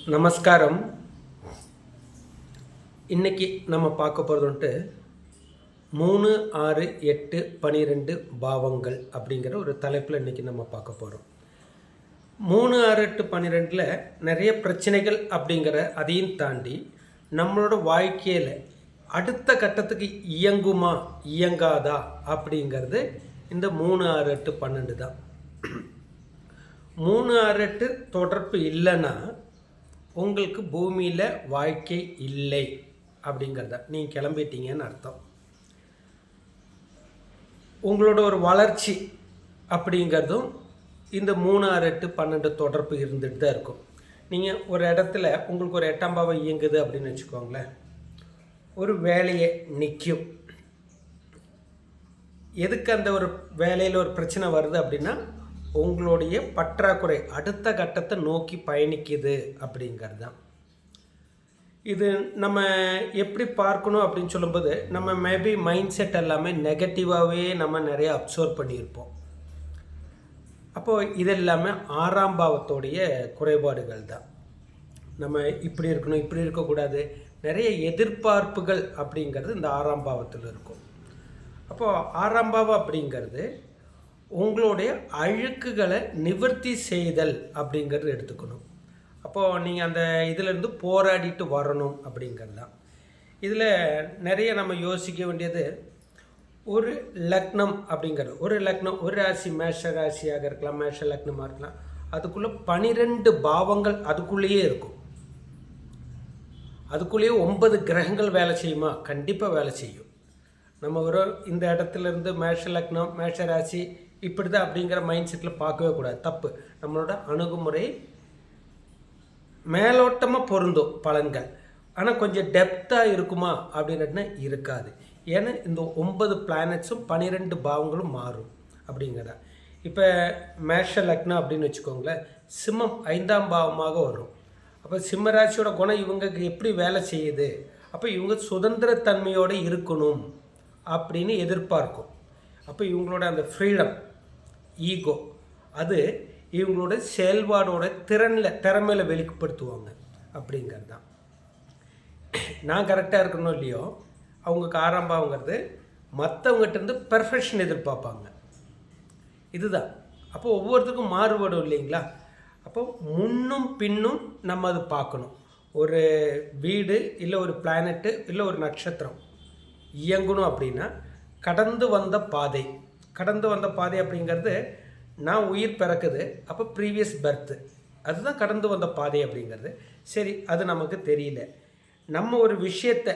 நமஸ்காரம். இன்றைக்கி நம்ம பார்க்க போகிறது வந்துட்டு 3, 6, 8, 12 பாவங்கள் அப்படிங்கிற ஒரு தலைப்பில் இன்றைக்கி நம்ம பார்க்க போகிறோம். 3, 6, 8, 12 நிறைய பிரச்சனைகள் அப்படிங்கிற அதையும் தாண்டி நம்மளோட வாழ்க்கையில் அடுத்த கட்டத்துக்கு இயங்குமா இயங்காதா அப்படிங்கிறது இந்த 3, 6, 8, 12 தான். 3, 6, 8 தொடர்பு இல்லைன்னா உங்களுக்கு பூமியில் வாழ்க்கை இல்லை அப்படிங்கிறத நீங்கள் கிளம்பிட்டீங்கன்னு அர்த்தம். உங்களோட ஒரு வளர்ச்சி அப்படிங்கிறதும் இந்த 3, 6, 8, 12 தொடர்பு இருந்துட்டு தான் இருக்கும். நீங்கள் ஒரு இடத்துல உங்களுக்கு ஒரு 8ஆம் பாவம் இயங்குது அப்படின்னு வச்சுக்கோங்களேன், ஒரு வேலையை நிற்கும். எதுக்கு அந்த ஒரு வேலையில் ஒரு பிரச்சனை வருது அப்படின்னா உங்களுடைய பற்றாக்குறை அடுத்த கட்டத்தை நோக்கி பயணிக்குது அப்படிங்கிறது தான். இது நம்ம எப்படி பார்க்கணும் அப்படின்னு சொல்லும்போது நம்ம மேபி மைண்ட் செட் எல்லாமே நெகட்டிவாகவே நம்ம நிறைய அப்சர்வ் பண்ணியிருப்போம். அப்போது இது எல்லாமே 6ஆம் பாவத்தோடைய குறைபாடுகள் தான். நம்ம இப்படி இருக்கணும், இப்படி இருக்கக்கூடாது, நிறைய எதிர்பார்ப்புகள் அப்படிங்கிறது இந்த 6ஆம் பாவத்தில் இருக்கும். அப்போது 6ஆம் பாவம் அப்படிங்கிறது உங்களுடைய அழுக்குகளை நிவர்த்தி செய்தல் அப்படிங்கிறது எடுத்துக்கணும். அப்போது நீங்கள் அந்த இதிலேருந்து போராடிட்டு வரணும் அப்படிங்கிறது தான். இதில் நிறைய நம்ம யோசிக்க வேண்டியது, ஒரு லக்னம் அப்படிங்கிறது, ஒரு லக்னம், ஒரு ராசி மேஷ ராசியாக இருக்கலாம், மேஷ லக்னமாக இருக்கலாம், அதுக்குள்ளே 12 பாவங்கள் அதுக்குள்ளேயே இருக்கும். அதுக்குள்ளேயே 9 கிரகங்கள் வேலை செய்யுமா? கண்டிப்பாக வேலை செய்யும். நம்ம ஒரு இந்த இடத்துலேருந்து மேஷ லக்னம் மேஷ ராசி இப்படி தான் அப்படிங்கிற மைண்ட் செட்டில் பார்க்கவே கூடாது, தப்பு. நம்மளோட அணுகுமுறை மேலோட்டமாக பொருந்தும் பலன்கள், ஆனால் கொஞ்சம் டெப்த்தாக இருக்குமா அப்படின்னா இருக்காது. ஏன்னா இந்த 9 பிளானட்ஸும் 12 பாவங்களும் மாறும் அப்படிங்கிறதா. இப்போ மேஷ லக்னம் அப்படின்னு வச்சுக்கோங்களேன், சிம்மம் 5ஆம் பாவமாக வரும். அப்போ சிம்ம ராசியோட குணம் இவங்களுக்கு எப்படி வேலை செய்யுது, அப்போ இவங்க சுதந்திரத்தன்மையோடு இருக்கணும் அப்படின்னு எதிர்பார்க்கும். அப்போ இவங்களோட அந்த ஃப்ரீடம், ஈகோ, அது இவங்களோட செயல்பாடோட திறமையில் வெளிப்படுத்துவாங்க அப்படிங்கிறது தான். நான் கரெக்டாக இருக்கணும் இல்லையோ, அவங்களுக்கு 6ஆம் பாவங்கிறது மற்றவங்ககிட்டருந்து பெர்ஃபெக்ஷன் எதிர்பார்ப்பாங்க. இதுதான். அப்போ ஒவ்வொருத்தருக்கும் மாறுபடும் இல்லைங்களா? அப்போ முன்னும் பின்னும் நம்ம அது பார்க்கணும். ஒரு வீடு இல்லை ஒரு பிளானெட்டு இல்லை ஒரு நட்சத்திரம் இயங்கணும் அப்படின்னா கடந்து வந்த பாதை அப்படிங்கிறது, நான் உயிர் பிறக்குது, அப்போ ப்ரீவியஸ் பர்த்து, அதுதான் கடந்து வந்த பாதை அப்படிங்கிறது. சரி, அது நமக்கு தெரியல. நம்ம ஒரு விஷயத்தை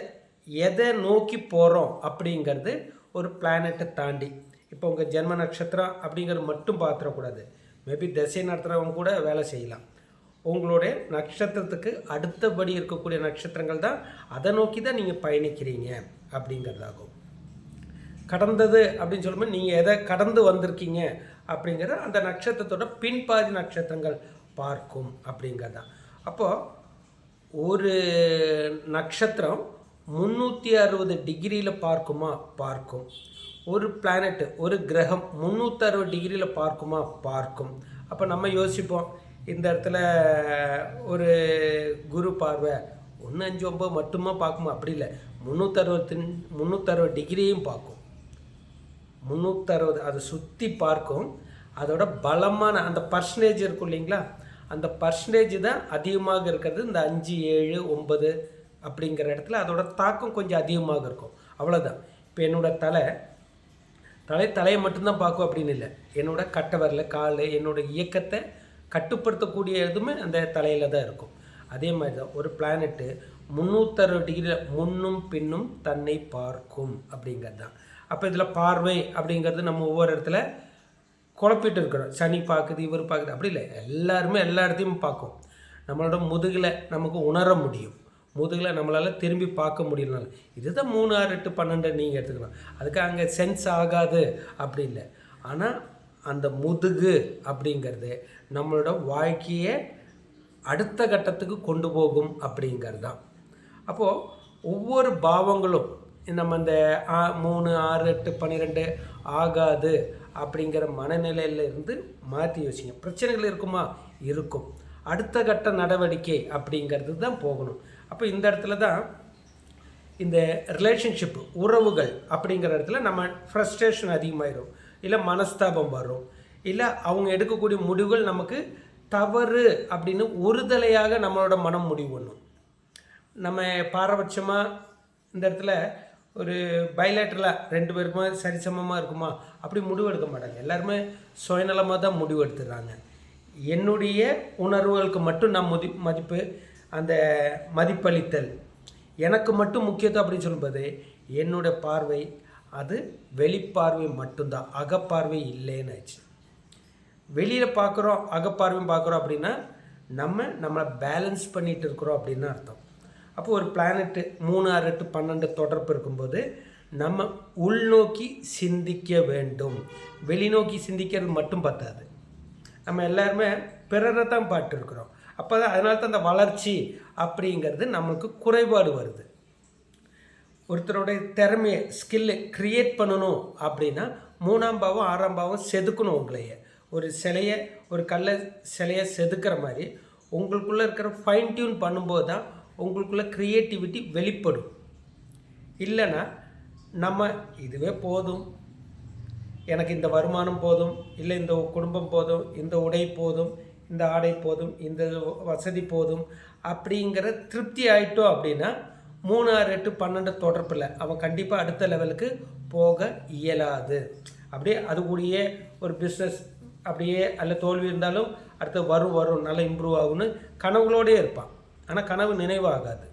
எதை நோக்கி போகிறோம் அப்படிங்கிறது ஒரு பிளானெட்டை தாண்டி, இப்போ உங்கள் ஜென்ம நட்சத்திரம் அப்படிங்கிறது மட்டும் பார்த்துடக்கூடாது. மேபி திசை நடத்துகிறவங்க கூட வேலை செய்யலாம். உங்களுடைய நட்சத்திரத்துக்கு அடுத்தபடி இருக்கக்கூடிய நட்சத்திரங்கள் தான், அதை நோக்கி தான் நீங்கள் பயணிக்கிறீங்க அப்படிங்கிறதாகும். கடந்தது அப்படின்னு சொல்லும்போது நீங்கள் எதை கடந்து வந்திருக்கீங்க அப்படிங்கிற அந்த நட்சத்திரத்தோட பின்பாதி நட்சத்திரங்கள் பார்க்கும் அப்படிங்கிறதான். அப்போது ஒரு நட்சத்திரம் 360 டிகிரியில் பார்க்குமா? பார்க்கும். ஒரு பிளானெட்டு, ஒரு கிரகம் 360 டிகிரியில் பார்க்குமா? பார்க்கும். அப்போ நம்ம யோசிப்போம், இந்த இடத்துல ஒரு குரு பார்வை 1, 5, 9 மட்டுமா பார்க்குமா? அப்படி இல்லை, 360 டிகிரியும் பார்க்கும். 360 அதை சுற்றி பார்க்கும். அதோட பலமான அந்த பர்சன்டேஜ் இருக்கும் இல்லைங்களா, அந்த பர்சன்டேஜ் தான் அதிகமாக இருக்கிறது. இந்த 5, 7, 9 அப்படிங்கிற இடத்துல அதோட தாக்கம் கொஞ்சம் அதிகமாக இருக்கும், அவ்வளோதான். இப்போ என்னோடய தலையை மட்டும்தான் பார்க்கும் அப்படின்னு இல்லை, என்னோட கட்டை வரல, கால், என்னோட இயக்கத்தை கட்டுப்படுத்தக்கூடிய எதுவுமே அந்த தலையில் தான் இருக்கும். அதே மாதிரி தான் ஒரு பிளானெட்டு 360 டிகிரியில் முன்னும் பின்னும் தன்னை பார்க்கும் அப்படிங்கிறது தான். அப்போ இதில் பார்வை அப்படிங்கிறது நம்ம ஒவ்வொரு இடத்துல குழப்பிட்டு இருக்கிறோம். சனி பார்க்குது, இவர் பார்க்குது, அப்படி இல்லை. எல்லாருமே எல்லா இடத்தையும் பார்க்கும். நம்மளோட முதுகில் நமக்கு உணர முடியும், முதுகில் நம்மளால் திரும்பி பார்க்க முடியலனால. இதுதான் 3, 6, 8, 12 நீங்கள் எடுத்துக்கலாம். அதுக்கு அங்கே சென்ஸ் ஆகாது அப்படி இல்லை. ஆனால் அந்த முதுகு அப்படிங்கிறது நம்மளோட வாழ்க்கையை அடுத்த கட்டத்துக்கு கொண்டு போகும் அப்படிங்கிறது தான். அப்போது ஒவ்வொரு பாவங்களும் நம்ம இந்த 3, 6, 8, 12 ஆகாது அப்படிங்கிற மனநிலையிலிருந்து மாற்றி யோசிங்க. பிரச்சனைகள் இருக்குமா? இருக்கும். அடுத்த கட்ட நடவடிக்கை அப்படிங்கிறது தான் போகணும். அப்போ இந்த இடத்துல தான் இந்த ரிலேஷன்ஷிப் உறவுகள் அப்படிங்கிற இடத்துல நம்ம ஃப்ரஸ்ட்ரேஷன் அதிகமாயிடும், இல்லை மனஸ்தாபம் வரும், இல்லை அவங்க எடுக்கக்கூடிய முடிவுகள் நமக்கு தவறு அப்படின்னு ஒருதலையாக நம்மளோட மனம் முடிவு பண்ணும். நம்ம பாரபட்சமாக இந்த இடத்துல ஒரு பைலேட்டரலாக 2 பேருக்குமா சரிசமமாக இருக்குமா அப்படி முடிவு எடுக்க மாட்டாங்க. எல்லாருமே சுயநலமாக தான் முடிவு எடுத்துடுறாங்க. என்னுடைய உணர்வுகளுக்கு மட்டும் நான் மதிப்பு, அந்த மதிப்பளித்தல் எனக்கு மட்டும் முக்கியத்துவம் அப்படின்னு சொல்லும்போது என்னுடைய பார்வை அது வெளிப்பார்வை மட்டும்தான், அகப்பார்வை இல்லைன்னு ஆச்சு. வெளியில் பார்க்குறோம், அகப்பார்வையும் பார்க்குறோம் அப்படின்னா நம்மளை பேலன்ஸ் பண்ணிகிட்டு இருக்கிறோம் அப்படின்னு அர்த்தம். அப்போ ஒரு பிளானெட்டு 3, 6, 8, 12 தொடர்பு இருக்கும்போது நம்ம உள்நோக்கி சிந்திக்க வேண்டும். வெளிநோக்கி சிந்திக்கிறது மட்டும் பத்தாது. நம்ம எல்லாருமே பிறரை தான் பார்த்துருக்குறோம். அப்போ தான் அதனால தான் அந்த வளர்ச்சி அப்படிங்கிறது நம்மளுக்கு குறைபாடு வருது. ஒருத்தருடைய திறமையை ஸ்கில்லு க்ரியேட் பண்ணணும் அப்படின்னா 3ஆம் பாவம் 6ஆம் பாவம் செதுக்கணும். உங்களையே ஒரு சிலையை, ஒரு சிலையை செதுக்கிற மாதிரி உங்களுக்குள்ளே இருக்கிற ஃபைன் டியூன் பண்ணும்போது தான் உங்களுக்குள்ளே க்ரியேட்டிவிட்டி வெளிப்படும். இல்லைன்னா நம்ம இதுவே போதும், எனக்கு இந்த வருமானம் போதும், இல்லை இந்த குடும்பம் போதும், இந்த உடை போதும், இந்த ஆடை போதும், இந்த வசதி போதும் அப்படிங்கிற திருப்தி ஆகிட்டோம் அப்படின்னா 3, 6, 8, 12 தொடர்பில் அவன் கண்டிப்பாக அடுத்த லெவலுக்கு போக இயலாது. அப்படியே அது கூடயே ஒரு பிஸ்னஸ் அப்படியே அல்ல தோல்வி இருந்தாலும் அடுத்து வரும் நல்லா இம்ப்ரூவ் ஆகும்னு கனவுகளோடே இருப்பான். ஆனால் கனவு நினைவாகாது.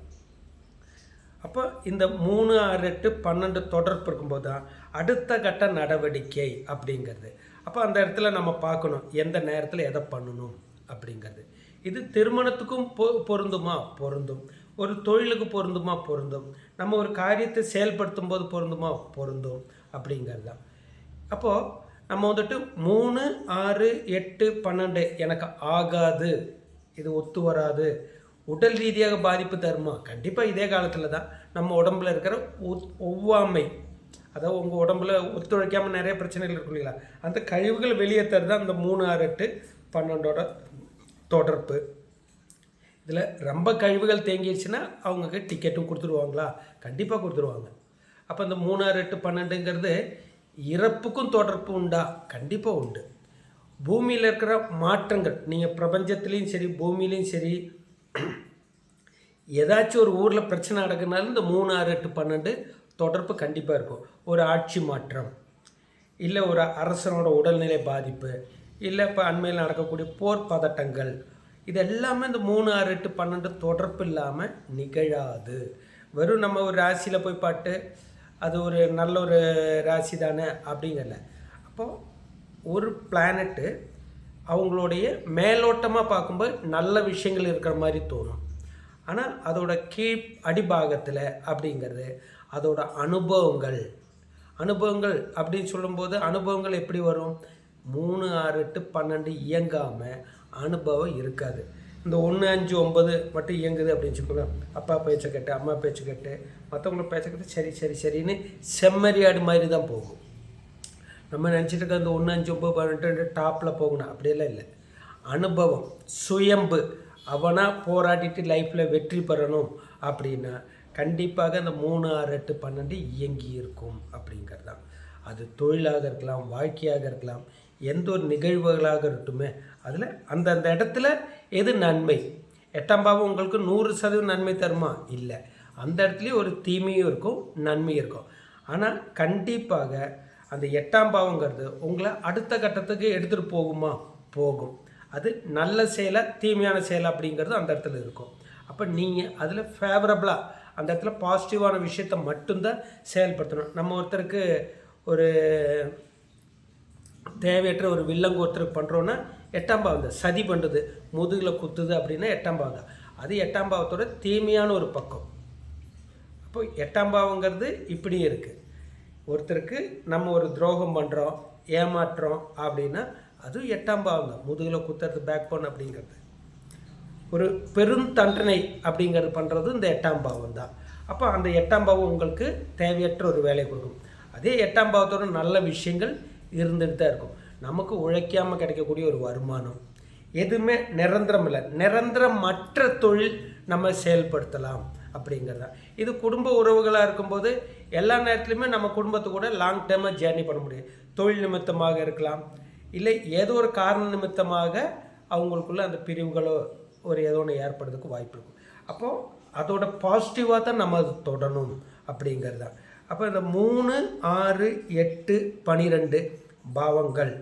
அப்போ இந்த 3, 6, 8, 12 தொடர்பு இருக்கும்போது தான் அடுத்த கட்ட நடவடிக்கை அப்படிங்கிறது. அப்போ அந்த இடத்துல நம்ம பார்க்கணும் எந்த நேரத்தில் எதை பண்ணணும் அப்படிங்கிறது. இது திருமணத்துக்கும் பொருந்துமா? பொருந்தும். ஒரு தொழிலுக்கு பொருந்துமா? பொருந்தும். நம்ம ஒரு காரியத்தை செயல்படுத்தும் போது பொருந்துமா? பொருந்தும் அப்படிங்கிறது தான். அப்போது நம்ம வந்துட்டு 3, 6, 8, 12 எனக்கு ஆகாது, இது ஒத்து வராது, உடல் ரீதியாக பாதிப்பு தருமா? கண்டிப்பாக இதே காலத்தில் தான் நம்ம உடம்புல இருக்கிற ஒவ்வாமை, அதாவது உங்கள் உடம்புல ஒத்துழைக்காமல் நிறைய பிரச்சனைகள் இருக்கும் இல்லைங்களா, அந்த கழிவுகள் வெளியேற்றது தான் இந்த 3, 6, 8, 12 தொடர்பு. இதில் ரொம்ப கழிவுகள் தேங்கிடுச்சுன்னா அவங்களுக்கு டிக்கெட்டும் கொடுத்துருவாங்களா? கண்டிப்பாக கொடுத்துருவாங்க. அப்போ இந்த 3, 6, 8, 12ங்கிறது இறப்புக்கும் தொடர்பு உண்டா? கண்டிப்பாக உண்டு. பூமியில் இருக்கிற மாற்றங்கள், நீங்கள் பிரபஞ்சத்துலேயும் சரி பூமியிலையும் சரி ஏதாச்சும் ஒரு ஊரில் பிரச்சனை நடக்குனாலும் இந்த 3, 6, 8, 12 தொடர்பு கண்டிப்பாக இருக்கும். ஒரு ஆட்சி மாற்றம், இல்லை ஒரு அரசனோட உடல்நிலை பாதிப்பு, இல்லை இப்போ அண்மையில் நடக்கக்கூடிய போர் பதட்டங்கள், இது எல்லாமே இந்த 3, 6, 8, 12 தொடர்பு இல்லாமல் நிகழாது. வெறும் நம்ம ஒரு ராசியில் போய் பாட்டு அது ஒரு நல்ல ஒரு ராசி தானே அப்படிங்கல. அப்போது ஒரு பிளானெட்டு அவங்களுடைய மேலோட்டமாக பார்க்கும்போது நல்ல விஷயங்கள் இருக்கிற மாதிரி தோணும். ஆனால் அதோட கீழ் அடிபாகத்தில் அப்படிங்கிறது அதோட அனுபவங்கள் அப்படின்னு சொல்லும்போது அனுபவங்கள் எப்படி வரும்? 3, 6, 8, 12 இயங்காமல் அனுபவம் இருக்காது. இந்த 1, 5, 9 மட்டும் இயங்குது அப்படின்னு சொல்லுவோம். அப்பா பேச்சை கேட்டு, அம்மா பேச்சு கேட்டு, மற்றவங்கள பேச்சை கேட்டு சரின்னு செம்மறியாடு மாதிரி தான் போகும். நம்ம நினச்சிட்டு இருக்க அந்த 1, 5, 9, 12 டாப்பில் போகணும் அப்படியெல்லாம் இல்லை. அனுபவம், சுயம்பு, அவனாக போராடிட்டு லைஃப்பில் வெற்றி பெறணும் அப்படின்னா கண்டிப்பாக அந்த 3, 6, 8, 12 இயங்கி இருக்கும் அப்படிங்கிறது தான். அது தொழிலாக இருக்கலாம், வாழ்க்கையாக இருக்கலாம், எந்த ஒரு நிகழ்வுகளாக இருக்கட்டுமே, அதில் அந்தந்த இடத்துல எது நன்மை. 8ஆம் பாவம் உங்களுக்கு 100% நன்மை தருமா? இல்லை. அந்த இடத்துலையும் ஒரு தீமையும் இருக்கும், நன்மையும் இருக்கும். ஆனால் கண்டிப்பாக அந்த 8ஆம் பாவங்கிறது உங்களை அடுத்த கட்டத்துக்கு எடுத்துகிட்டு போகுமா? போகும். அது நல்ல செயலை தீமையான செயலை அப்படிங்கிறது அந்த இடத்துல இருக்கும். அப்போ நீங்கள் அதில் ஃபேவரபிளாக அந்த இடத்துல பாசிட்டிவான விஷயத்தை மட்டும்தான் செயல்படுத்தணும். நம்ம ஒருத்தருக்கு ஒரு தேவையற்ற ஒரு வில்லங்கு ஒருத்தருக்கு பண்ணுறோன்னா 8ஆம் பாவம் தான் சதி பண்ணுறது, முதுகில் குத்துது அப்படின்னா 8ஆம் பாவம் தான். அது 8ஆம் பாவத்தோட தீமையான ஒரு பக்கம். அப்போ 8ஆம் பாவங்கிறது இப்படியே இருக்குது. ஒருத்தருக்கு நம்ம ஒரு துரோகம் பண்ணுறோம், ஏமாற்றுறோம் அப்படின்னா அது 8ஆம் பாவம் தான். முதுகில் குத்துறது, பேக் போன் அப்படிங்கிறது ஒரு பெரும் தண்டனை அப்படிங்கிறது பண்ணுறது இந்த 8ஆம் பாவம் தான். அப்போ அந்த 8ஆம் பாவம் உங்களுக்கு தேவையற்ற ஒரு வேலை கொடுக்கும். அதே 8ஆம் பாவத்தோட நல்ல விஷயங்கள் இருந்துட்டு தான் இருக்கும். நமக்கு உழைக்காமல் கிடைக்கக்கூடிய ஒரு வருமானம், எதுவுமே நிரந்தரம் இல்லை. நிரந்தரமற்ற தொழில் நம்ம செயல்படுத்தலாம் அப்படிங்கிறதா. இது குடும்ப உறவுகளாக இருக்கும்போது எல்லா நேரத்துலையுமே நம்ம குடும்பத்து கூட லாங் டேர்மாக ஜேர்னி பண்ண முடியும். தொழில் நிமித்தமாக இருக்கலாம், இல்லை ஏதோ ஒரு காரண நிமித்தமாக அவங்களுக்குள்ள அந்த பிரிவுகளோ ஒரு ஏதோ ஒன்று ஏற்படுறதுக்கு வாய்ப்பு இருக்கும். அப்போது அதோட பாசிட்டிவாக தான் நம்ம அது தொடணும் அப்படிங்கிறது தான். அப்போ இந்த 3, 6, 8, 12 பாவங்கள்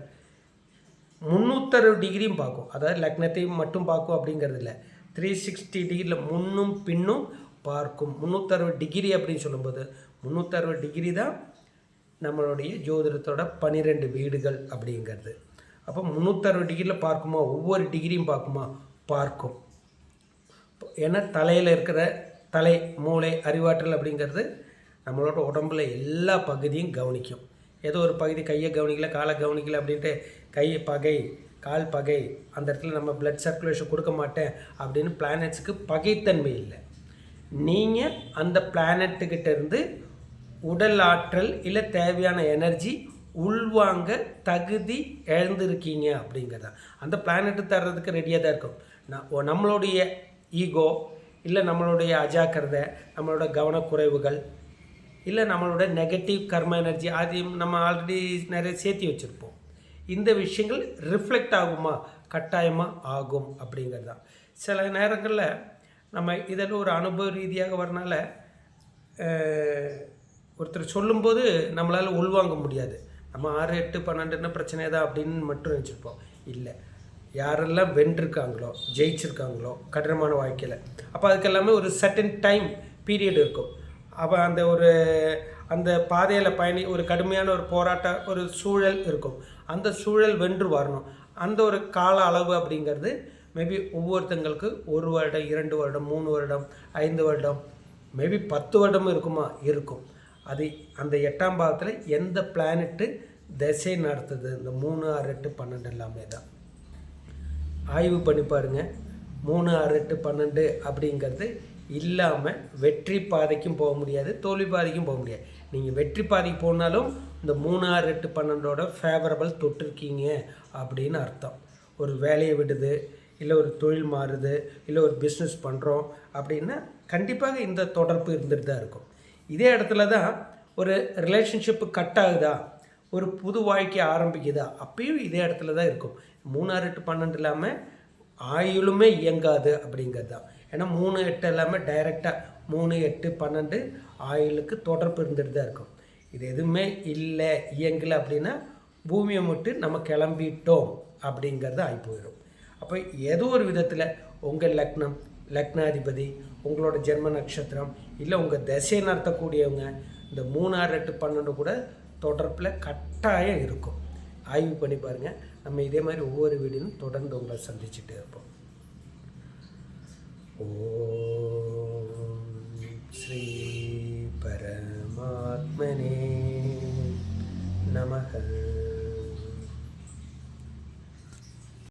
360 டிகிரியும் பார்க்கும். அதாவது லக்னத்தையும் மட்டும் பார்க்கும் அப்படிங்கிறது இல்லை, 360 டிகிரியில் முன்னும் பின்னும் பார்க்கும். 360 டிகிரி அப்படின்னு சொல்லும்போது 360 டிகிரி தான் நம்மளுடைய ஜோதிடத்தோட 12 வீடுகள் அப்படிங்கிறது. அப்போ 360 டிகிரியில் பார்க்குமா, ஒவ்வொரு டிகிரியும் பார்க்குமா, பார்க்கும். ஏன்னா தலையில் இருக்கிற தலை, மூளை, அறிவாற்றல் அப்படிங்கிறது நம்மளோட உடம்புல எல்லா பகுதியும் கவனிக்கும். ஏதோ ஒரு பகுதி கையை கவனிக்கல, காலை கவனிக்கல அப்படின்ட்டு கை பகை, கால் பகை, அந்த இடத்துல நம்ம பிளட் சர்க்குலேஷன் கொடுக்க மாட்டேன் அப்படின்னு பிளானட்ஸுக்கு பகைத்தன்மை இல்லை. நீங்கள் அந்த பிளானட்டுக்கிட்ட இருந்து உடல் ஆற்றல் இல்லை தேவையான எனர்ஜி உள்வாங்க தகுதி இழந்திருக்கீங்க அப்படிங்கிறதான். அந்த பிளானட்டு தர்றதுக்கு ரெடியாக தான் இருக்கும். நம்மளுடைய ஈகோ இல்லை நம்மளுடைய அஜாக்கிரதை, நம்மளோட கவனக்குறைவுகள், இல்லை நம்மளோட நெகட்டிவ் கர்ம எனர்ஜி, அதையும் நம்ம ஆல்ரெடி நிறைய சேர்த்து வச்சுருப்போம். இந்த விஷயங்கள் ரிஃப்ளெக்ட் ஆகுமா, கட்டாயமாக ஆகும் அப்படிங்கிறது தான். சில நேரங்களில் நம்ம இதெல்லாம் ஒரு அனுபவ ரீதியாக வரனால ஒருத்தர் சொல்லும்போது நம்மளால் உள்வாங்க முடியாது. நம்ம 6, 8, 12 பிரச்சனை தான் அப்படின்னு மட்டும் நினச்சிருப்போம். இல்லை, யாரெல்லாம் வென்றிருக்காங்களோ, ஜெயிச்சிருக்காங்களோ கடினமான வாழ்க்கையில், அப்போ அதுக்கெல்லாமே ஒரு சர்டன் டைம் பீரியட் இருக்கும். அப்போ அந்த பாதையில் ஒரு கடுமையான ஒரு போராட்ட ஒரு சூழல் இருக்கும். அந்த சூழல் வென்று வரணும். அந்த ஒரு கால அளவு அப்படிங்கிறது மேபி ஒவ்வொருத்தங்களுக்கு 1 வருடம், 2 வருடம், 3 வருடம், 5 வருடம், மேபி 10 வருடமும் இருக்கும். அது அந்த 8ஆம் பாவத்தில் எந்த பிளானட்டு திசை நடத்துது, இந்த 3, 6, 8, 12 எல்லாமே தான் ஆய்வு பண்ணி பாருங்கள். 3, 6, 8, 12 அப்படிங்கிறது இல்லாமல் வெற்றி பாதைக்கும் போக முடியாது, தோல்வி பாதைக்கும் போக முடியாது. நீங்கள் வெற்றி பாதைக்கு போனாலும் இந்த 3, 6, 8, 12ஓட ஃபேவரபிள் தொட்டிருக்கீங்க அப்படின்னு அர்த்தம். ஒரு வேலையை விடுது, இல்லை ஒரு தொழில் மாறுது, இல்லை ஒரு பிஸ்னஸ் பண்ணுறோம் அப்படின்னா கண்டிப்பாக இந்த தொடர்பு இருந்துட்டு தான் இருக்கும். இதே இடத்துல தான் ஒரு ரிலேஷன்ஷிப்பு கட் ஆகுதா, ஒரு புது வாழ்க்கை ஆரம்பிக்குதா, அப்பயும் இதே இடத்துல தான் இருக்கும். 3, 6, 8, 12 இல்லாமல் ஆயுளுமே இயங்காது அப்படிங்கிறது தான். ஏன்னா 3, 8 எல்லாமே டைரெக்டாக 3, 8, 12 ஆயுளுக்கு தொடர்பு இருந்துட்டு தான் இருக்கும். இது எதுவுமே இல்லை, இயங்கலை அப்படின்னா பூமியை விட்டு நம்ம கிளம்பிட்டோம் அப்படிங்கிறது ஆகி போயிடும். அப்போ ஏதோ ஒரு விதத்தில் உங்கள் லக்னம், லக்னாதிபதி, உங்களோட ஜென்ம நட்சத்திரம், இல்லை உங்கள் திசையை நடத்தக்கூடியவங்க இந்த 3, 6, 8, 12 கூட தொடர்பில் கட்டாயம் இருக்கும். ஆய்வு பண்ணி பாருங்கள். நம்ம இதே மாதிரி ஒவ்வொரு வீடியோவும் தொடர்ந்து உங்களை சந்திச்சுட்டே இருப்போம். ஓம் ஸ்ரீ பர